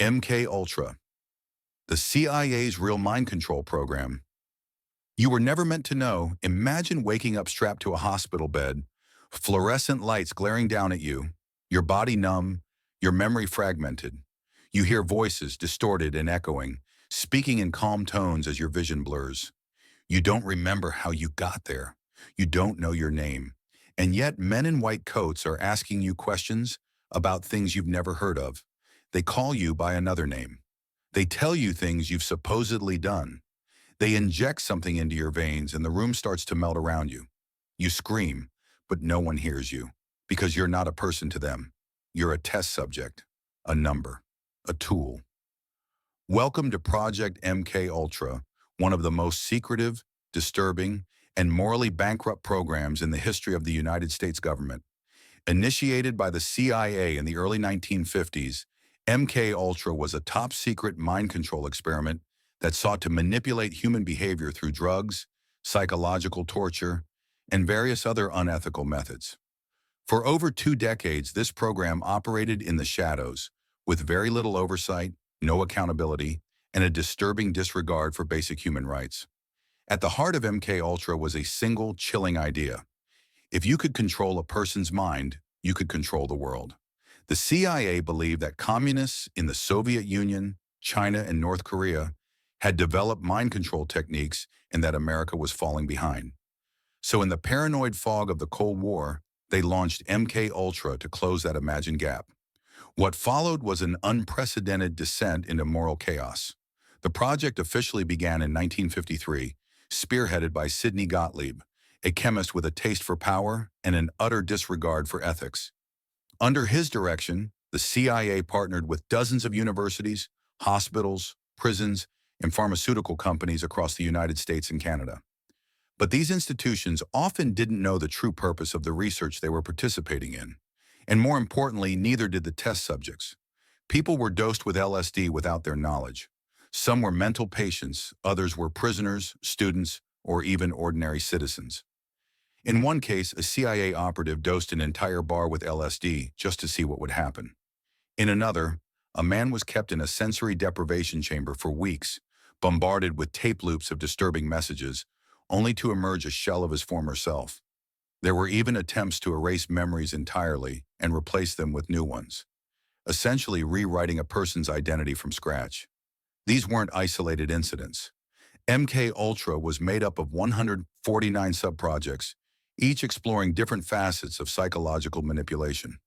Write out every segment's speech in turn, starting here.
MK Ultra, the CIA's real mind control program. You were never meant to know. Imagine waking up strapped to a hospital bed, fluorescent lights glaring down at you, your body numb, your memory fragmented. You hear voices distorted and echoing, speaking in calm tones as your vision blurs. You don't remember how you got there. You don't know your name. And yet men in white coats are asking you questions about things you've never heard of. They call you by another name. They tell you things you've supposedly done. They inject something into your veins and the room starts to melt around you. You scream, but no one hears you because you're not a person to them. You're a test subject, a number, a tool. Welcome to Project MK Ultra, one of the most secretive, disturbing, and morally bankrupt programs in the history of the United States government. Initiated by the CIA in the early 1950s, MK Ultra was a top-secret mind control experiment that sought to manipulate human behavior through drugs, psychological torture, and various other unethical methods. For over 2 decades, this program operated in the shadows, with very little oversight, no accountability, and a disturbing disregard for basic human rights. At the heart of MK Ultra was a single, chilling idea. If you could control a person's mind, you could control the world. The CIA believed that communists in the Soviet Union, China, and North Korea had developed mind control techniques and that America was falling behind. So in the paranoid fog of the Cold War, they launched MK Ultra to close that imagined gap. What followed was an unprecedented descent into moral chaos. The project officially began in 1953, spearheaded by Sidney Gottlieb, a chemist with a taste for power and an utter disregard for ethics. Under his direction, the CIA partnered with dozens of universities, hospitals, prisons, and pharmaceutical companies across the United States and Canada. But these institutions often didn't know the true purpose of the research they were participating in. And more importantly, neither did the test subjects. People were dosed with LSD without their knowledge. Some were mental patients, others were prisoners, students, or even ordinary citizens. In one case, a CIA operative dosed an entire bar with LSD just to see what would happen. In another, a man was kept in a sensory deprivation chamber for weeks, bombarded with tape loops of disturbing messages, only to emerge a shell of his former self. There were even attempts to erase memories entirely and replace them with new ones, essentially rewriting a person's identity from scratch. These weren't isolated incidents. MK Ultra was made up of 149 subprojects, each exploring different facets of psychological manipulation.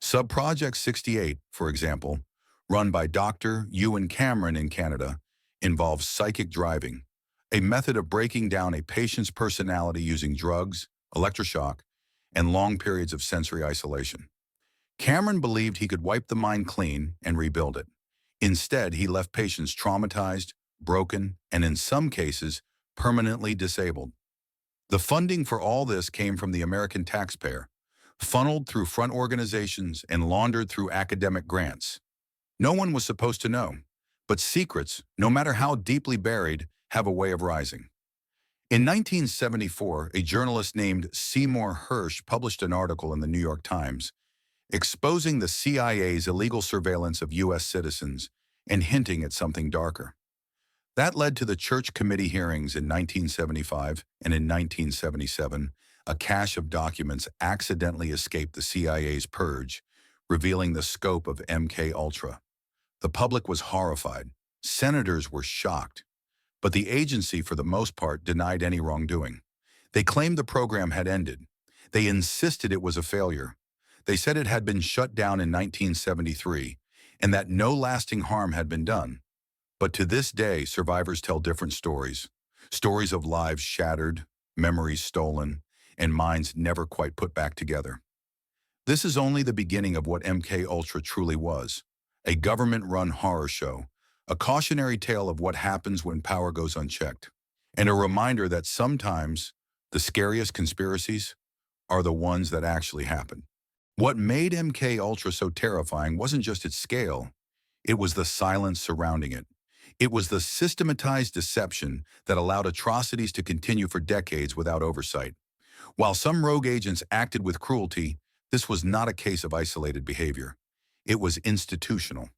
Subproject 68, for example, run by Dr. Ewan Cameron in Canada, involves psychic driving, a method of breaking down a patient's personality using drugs, electroshock, and long periods of sensory isolation. Cameron believed he could wipe the mind clean and rebuild it. Instead, he left patients traumatized, broken, and in some cases, permanently disabled. The funding for all this came from the American taxpayer, funneled through front organizations and laundered through academic grants. No one was supposed to know, but secrets, no matter how deeply buried, have a way of rising. In 1974, a journalist named Seymour Hersh published an article in the New York Times exposing the CIA's illegal surveillance of U.S. citizens and hinting at something darker. That led to the Church Committee hearings in 1975, and in 1977, a cache of documents accidentally escaped the CIA's purge, revealing the scope of MK Ultra. The public was horrified. Senators were shocked. But the agency, for the most part, denied any wrongdoing. They claimed the program had ended. They insisted it was a failure. They said it had been shut down in 1973, and that no lasting harm had been done. But to this day, survivors tell different stories. Stories of lives shattered, memories stolen, and minds never quite put back together. This is only the beginning of what MK Ultra truly was, a government-run horror show, a cautionary tale of what happens when power goes unchecked, and a reminder that sometimes the scariest conspiracies are the ones that actually happen. What made MK Ultra so terrifying wasn't just its scale, it was the silence surrounding it. It was the systematized deception that allowed atrocities to continue for decades without oversight. While some rogue agents acted with cruelty, this was not a case of isolated behavior. It was institutional.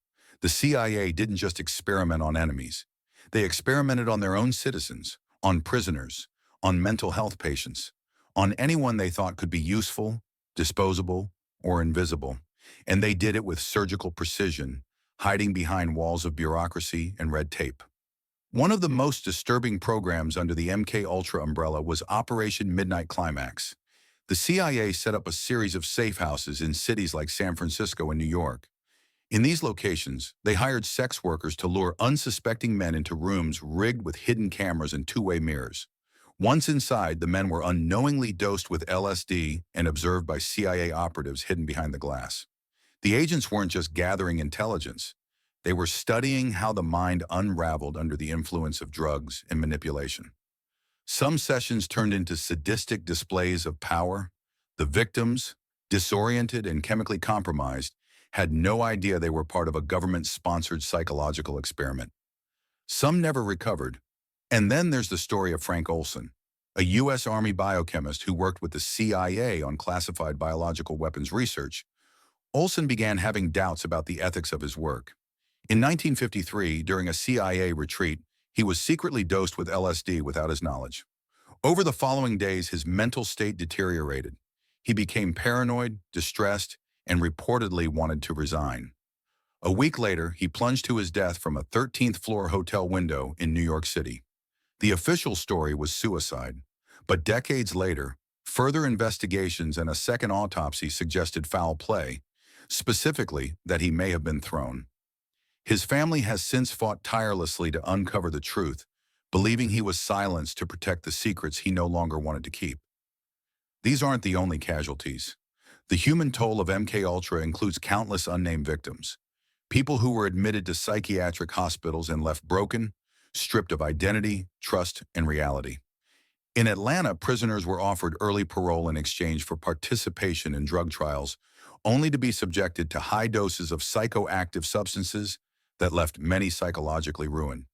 The CIA didn't just experiment on enemies. They experimented on their own citizens, on prisoners, on mental health patients, on anyone they thought could be useful, disposable, or invisible. And they did it with surgical precision, hiding behind walls of bureaucracy and red tape. One of the most disturbing programs under the MK Ultra umbrella was Operation Midnight Climax. The CIA set up a series of safe houses in cities like San Francisco and New York. In these locations, they hired sex workers to lure unsuspecting men into rooms rigged with hidden cameras and two-way mirrors. Once inside, the men were unknowingly dosed with LSD and observed by CIA operatives hidden behind the glass. The agents weren't just gathering intelligence. They were studying how the mind unraveled under the influence of drugs and manipulation. Some sessions turned into sadistic displays of power. The victims, disoriented and chemically compromised, had no idea they were part of a government-sponsored psychological experiment. Some never recovered. And then there's the story of Frank Olson, a U.S. Army biochemist who worked with the CIA on classified biological weapons research. Olson began having doubts about the ethics of his work. In 1953, during a CIA retreat, he was secretly dosed with LSD without his knowledge. Over the following days, his mental state deteriorated. He became paranoid, distressed, and reportedly wanted to resign. A week later, he plunged to his death from a 13th-floor hotel window in New York City. The official story was suicide, but decades later, further investigations and a second autopsy suggested foul play, specifically that he may have been thrown. His family has since fought tirelessly to uncover the truth, believing he was silenced to protect the secrets he no longer wanted to keep. These aren't the only casualties. The human toll of MK Ultra includes countless unnamed victims, people who were admitted to psychiatric hospitals and left broken, stripped of identity, trust, and reality. In Atlanta, prisoners were offered early parole in exchange for participation in drug trials, only to be subjected to high doses of psychoactive substances that left many psychologically ruined.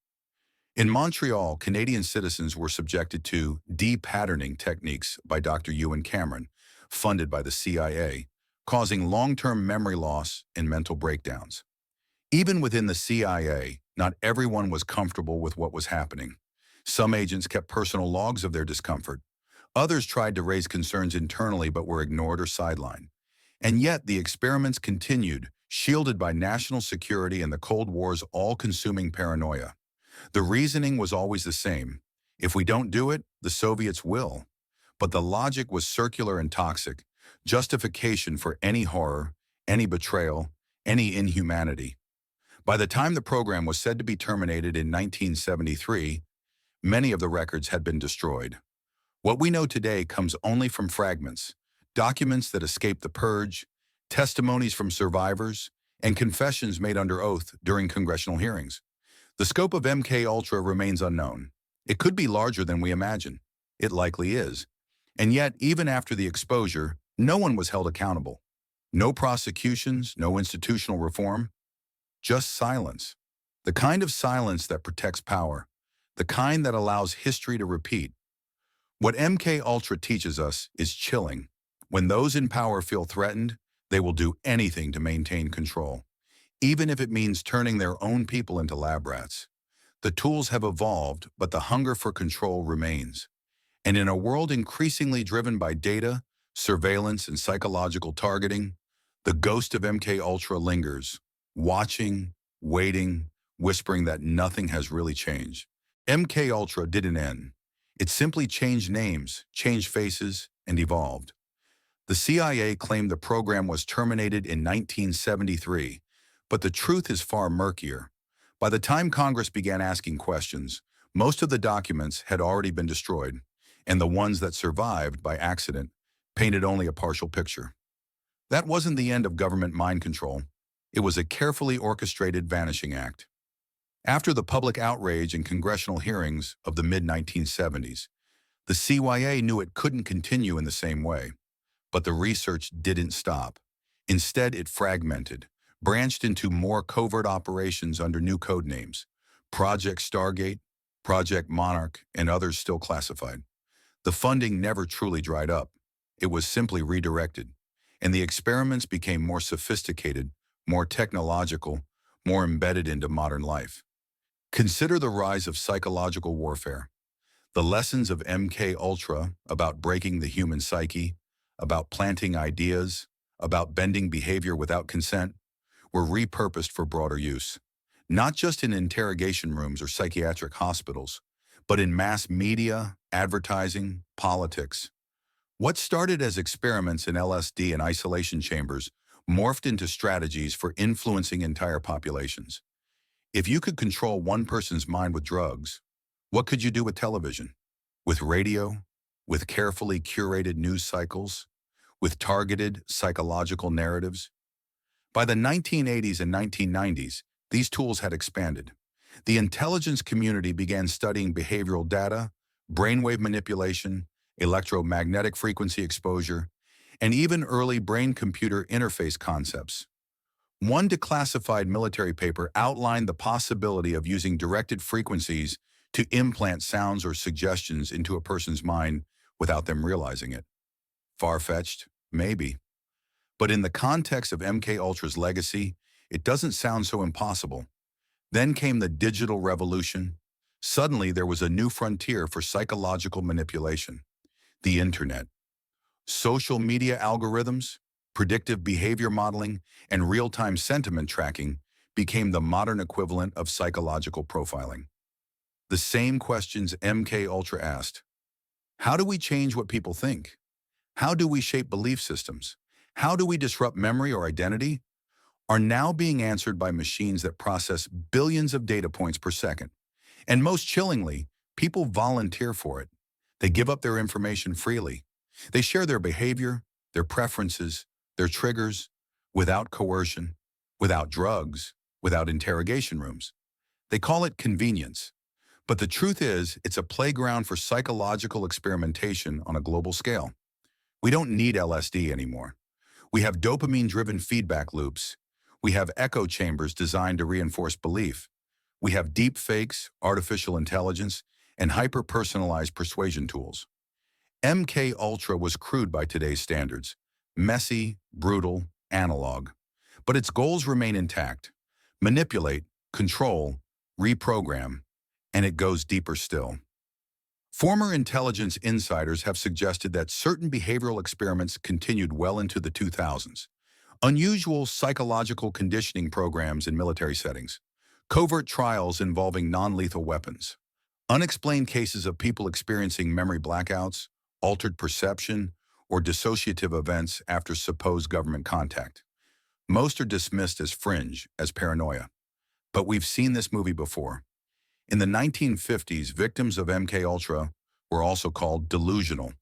In Montreal, Canadian citizens were subjected to de-patterning techniques by Dr. Ewan Cameron, funded by the CIA, causing long-term memory loss and mental breakdowns. Even within the CIA, not everyone was comfortable with what was happening. Some agents kept personal logs of their discomfort. Others tried to raise concerns internally but were ignored or sidelined. And yet the experiments continued, shielded by national security and the Cold War's all-consuming paranoia. The reasoning was always the same. If we don't do it, the Soviets will. But the logic was circular and toxic, justification for any horror, any betrayal, any inhumanity. By the time the program was said to be terminated in 1973, many of the records had been destroyed. What we know today comes only from fragments, documents that escaped the purge, testimonies from survivors, and confessions made under oath during congressional hearings. The scope of MK Ultra remains unknown. It could be larger than we imagine. It likely is. And yet, even after the exposure, no one was held accountable. No prosecutions, no institutional reform, just silence. The kind of silence that protects power, the kind that allows history to repeat. What MK Ultra teaches us is chilling. When those in power feel threatened, they will do anything to maintain control, even if it means turning their own people into lab rats. The tools have evolved, but the hunger for control remains. And in a world increasingly driven by data, surveillance, and psychological targeting, the ghost of MK Ultra lingers, watching, waiting, whispering that nothing has really changed. MK Ultra didn't end. It simply changed names, changed faces, and evolved. The CIA claimed the program was terminated in 1973, but the truth is far murkier. By the time Congress began asking questions, most of the documents had already been destroyed, and the ones that survived by accident painted only a partial picture. That wasn't the end of government mind control. It was a carefully orchestrated vanishing act. After the public outrage and congressional hearings of the mid-1970s, the CIA knew it couldn't continue in the same way. But the research didn't stop. Instead, it fragmented, branched into more covert operations under new code names, Project Stargate, Project Monarch, and others still classified. The funding never truly dried up. It was simply redirected, and the experiments became more sophisticated, more technological, more embedded into modern life. Consider the rise of psychological warfare. The lessons of MK Ultra about breaking the human psyche, about planting ideas, about bending behavior without consent, were repurposed for broader use, not just in interrogation rooms or psychiatric hospitals, but in mass media, advertising, politics. What started as experiments in LSD and isolation chambers morphed into strategies for influencing entire populations. If you could control one person's mind with drugs, what could you do with television? With radio? With carefully curated news cycles? With targeted psychological narratives? By the 1980s and 1990s, these tools had expanded. The intelligence community began studying behavioral data, brainwave manipulation, electromagnetic frequency exposure, and even early brain-computer interface concepts. One declassified military paper outlined the possibility of using directed frequencies to implant sounds or suggestions into a person's mind without them realizing it. Far-fetched? Maybe. But in the context of MK Ultra's legacy, it doesn't sound so impossible. Then came the digital revolution. Suddenly, there was a new frontier for psychological manipulation: the internet. Social media algorithms, predictive behavior modeling, and real-time sentiment tracking became the modern equivalent of psychological profiling. The same questions MK Ultra asked: how do we change what people think? How do we shape belief systems? How do we disrupt memory or identity? Are now being answered by machines that process billions of data points per second. And most chillingly, people volunteer for it. They give up their information freely. They share their behavior, their preferences, their triggers, without coercion, without drugs, without interrogation rooms. They call it convenience. But the truth is, it's a playground for psychological experimentation on a global scale. We don't need LSD anymore. We have dopamine-driven feedback loops. We have echo chambers designed to reinforce belief. We have deep fakes, artificial intelligence, and hyper-personalized persuasion tools. MK Ultra was crude by today's standards: messy, brutal, analog. But its goals remain intact: manipulate, control, reprogram, and it goes deeper still. Former intelligence insiders have suggested that certain behavioral experiments continued well into the 2000s. Unusual psychological conditioning programs in military settings, covert trials involving non-lethal weapons, unexplained cases of people experiencing memory blackouts, altered perception, or dissociative events after supposed government contact. Most are dismissed as fringe, as paranoia. But we've seen this movie before. In the 1950s, victims of MK Ultra were also called delusional,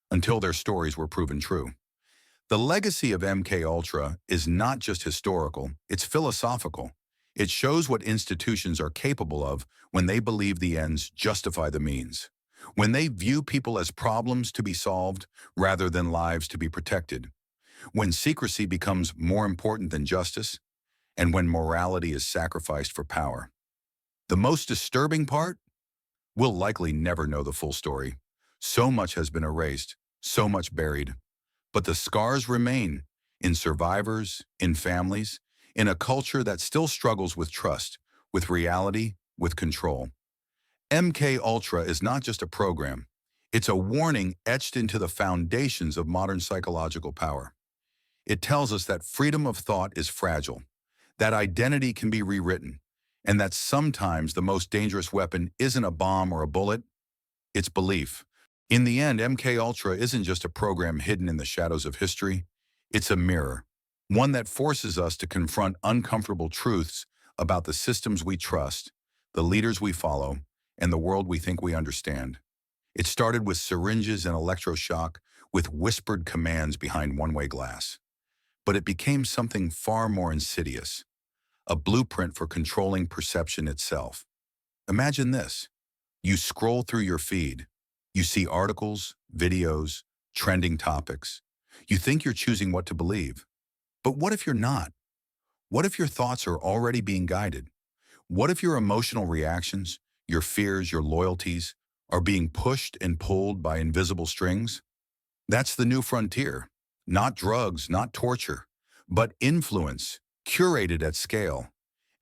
until their stories were proven true. The legacy of MK Ultra is not just historical, it's philosophical. It shows what institutions are capable of when they believe the ends justify the means. When they view people as problems to be solved rather than lives to be protected. When secrecy becomes more important than justice, and when morality is sacrificed for power. The most disturbing part? We'll likely never know the full story. So much has been erased, so much buried. But the scars remain in survivors, in families, in a culture that still struggles with trust, with reality, with control. MK Ultra is not just a program. It's a warning etched into the foundations of modern psychological power. It tells us that freedom of thought is fragile, that identity can be rewritten, and that sometimes the most dangerous weapon isn't a bomb or a bullet, it's belief. In the end, MK Ultra isn't just a program hidden in the shadows of history, it's a mirror, one that forces us to confront uncomfortable truths about the systems we trust, the leaders we follow, and the world we think we understand. It started with syringes and electroshock, with whispered commands behind one-way glass. But it became something far more insidious, a blueprint for controlling perception itself. Imagine this. You scroll through your feed. You see articles, videos, trending topics. You think you're choosing what to believe. But what if you're not? What if your thoughts are already being guided? What if your emotional reactions, your fears, your loyalties, are being pushed and pulled by invisible strings? That's the new frontier. Not drugs, not torture, but influence, curated at scale.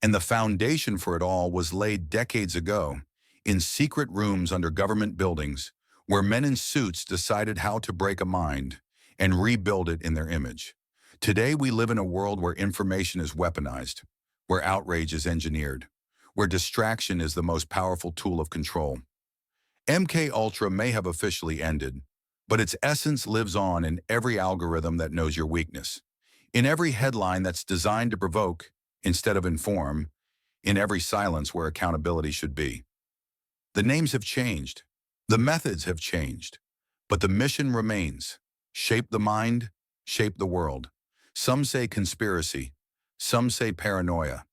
And the foundation for it all was laid decades ago in secret rooms under government buildings where men in suits decided how to break a mind and rebuild it in their image. Today, we live in a world where information is weaponized, where outrage is engineered, where distraction is the most powerful tool of control. MK Ultra may have officially ended, but its essence lives on in every algorithm that knows your weakness, in every headline that's designed to provoke instead of inform, in every silence where accountability should be. The names have changed, the methods have changed, but the mission remains: shape the mind, shape the world. Some say conspiracy, some say paranoia,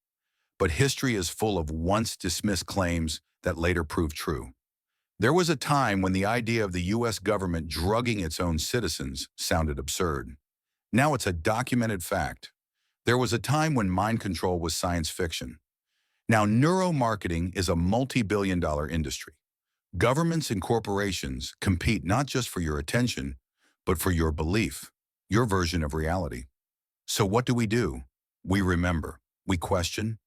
but history is full of once dismissed claims that later proved true. There was a time when the idea of the US government drugging its own citizens sounded absurd. Now it's a documented fact. There was a time when mind control was science fiction. Now neuromarketing is a multi-billion-dollar industry. Governments and corporations compete not just for your attention, but for your belief, your version of reality. So what do? We remember, we question,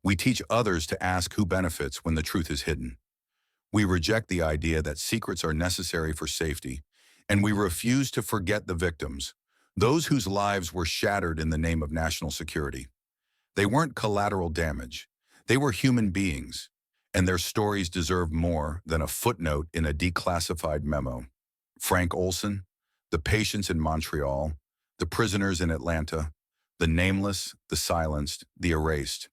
we teach others to ask who benefits when the truth is hidden. We reject the idea that secrets are necessary for safety, and we refuse to forget the victims, those whose lives were shattered in the name of national security. They weren't collateral damage. They were human beings, and their stories deserve more than a footnote in a declassified memo. Frank Olson, the patients in Montreal, the prisoners in Atlanta, the nameless, the silenced, the erased.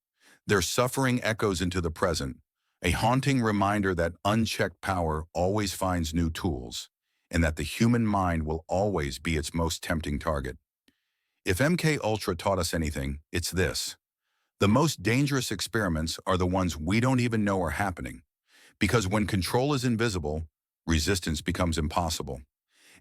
Their suffering echoes into the present, a haunting reminder that unchecked power always finds new tools, and that the human mind will always be its most tempting target. If MK Ultra taught us anything, it's this: the most dangerous experiments are the ones we don't even know are happening, because when control is invisible, resistance becomes impossible.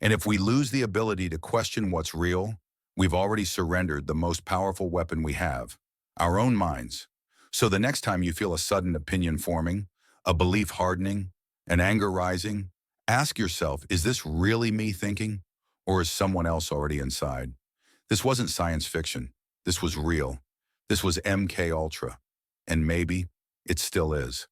And if we lose the ability to question what's real, we've already surrendered the most powerful weapon we have, our own minds. So the next time you feel a sudden opinion forming, a belief hardening, an anger rising, ask yourself, is this really me thinking, or is someone else already inside? This wasn't science fiction. This was real. This was MK Ultra. And maybe it still is.